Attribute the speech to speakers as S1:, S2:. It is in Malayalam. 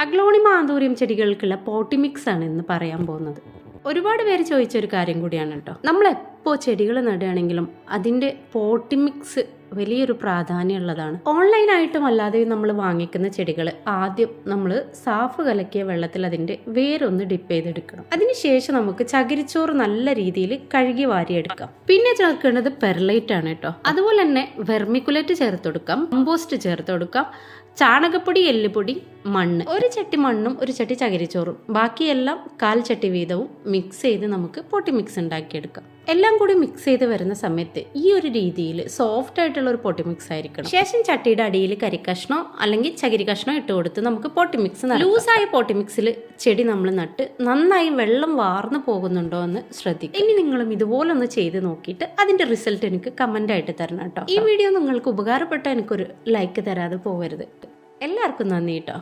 S1: അഗ്ലോണിമ ആന്തൂറിയം ചെടികൾക്കുള്ള പോട്ടി മിക്സ് ആണ് ഇന്ന് പറയാൻ പോകുന്നത്. ഒരുപാട് പേര് ചോദിച്ചൊരു കാര്യം കൂടിയാണ് കേട്ടോ. നമ്മളെപ്പോൾ ചെടികൾ നടുകയാണെങ്കിലും അതിൻ്റെ പോട്ടി മിക്സ് വലിയൊരു പ്രാധാന്യമുള്ളതാണ്. ഓൺലൈനായിട്ടും അല്ലാതെയും നമ്മൾ വാങ്ങിക്കുന്ന ചെടികൾ ആദ്യം നമ്മൾ സാഫ് കലക്കിയ വെള്ളത്തിൽ അതിൻ്റെ വേരൊന്ന് ഡിപ്പ് ചെയ്തെടുക്കണം. അതിനുശേഷം നമുക്ക് ചകിരിച്ചോറ് നല്ല രീതിയിൽ കഴുകി വാരിയെടുക്കാം. പിന്നെ ചേർക്കേണ്ടത് പെർലൈറ്റ് ആണ് കേട്ടോ. അതുപോലെ തന്നെ വെർമിക്കുലേറ്റ് ചേർത്ത് കൊടുക്കാം, കമ്പോസ്റ്റ് ചേർത്ത് കൊടുക്കാം, ചാണകപ്പൊടി, എല്ലുപൊടി, മണ്ണ്, ഒരു ചട്ടി മണ്ണും ഒരു ചട്ടി ചകിരിച്ചോറും, ബാക്കിയെല്ലാം 1/4 ചട്ടി വീതവും മിക്സ് ചെയ്ത് നമുക്ക് പൊട്ടി മിക്സ് ഉണ്ടാക്കിയെടുക്കാം. എല്ലാം കൂടി മിക്സ് ചെയ്ത് വരുന്ന സമയത്ത് ഈ ഒരു രീതിയിൽ സോഫ്റ്റ് ആയിട്ടുള്ള ഒരു പൊട്ടി മിക്സ് ആയിരിക്കണം. ശേഷം ചട്ടിയുടെ അടിയിൽ കരിക്കഷ്ണോ അല്ലെങ്കിൽ ചകിരി കഷ്ണോ ഇട്ട് കൊടുത്ത് നമുക്ക് പൊട്ടി മിക്സ് ലൂസായ പൊട്ടി മിക്സിൽ ചെടി നമ്മൾ നട്ട് നന്നായി വെള്ളം വാർന്നു പോകുന്നുണ്ടോ എന്ന് ശ്രദ്ധിക്കും. ഇനി നിങ്ങളും ഇതുപോലൊന്ന് ചെയ്ത് നോക്കിയിട്ട് അതിന്റെ റിസൾട്ട് എനിക്ക് കമന്റ് ആയിട്ട് തരണം കേട്ടോ. ഈ വീഡിയോ നിങ്ങൾക്ക് ഉപകാരപ്പെട്ട എനിക്കൊരു ലൈക്ക് തരാതെ പോകരുത്. എല്ലാവർക്കും നന്ദി കേട്ടോ.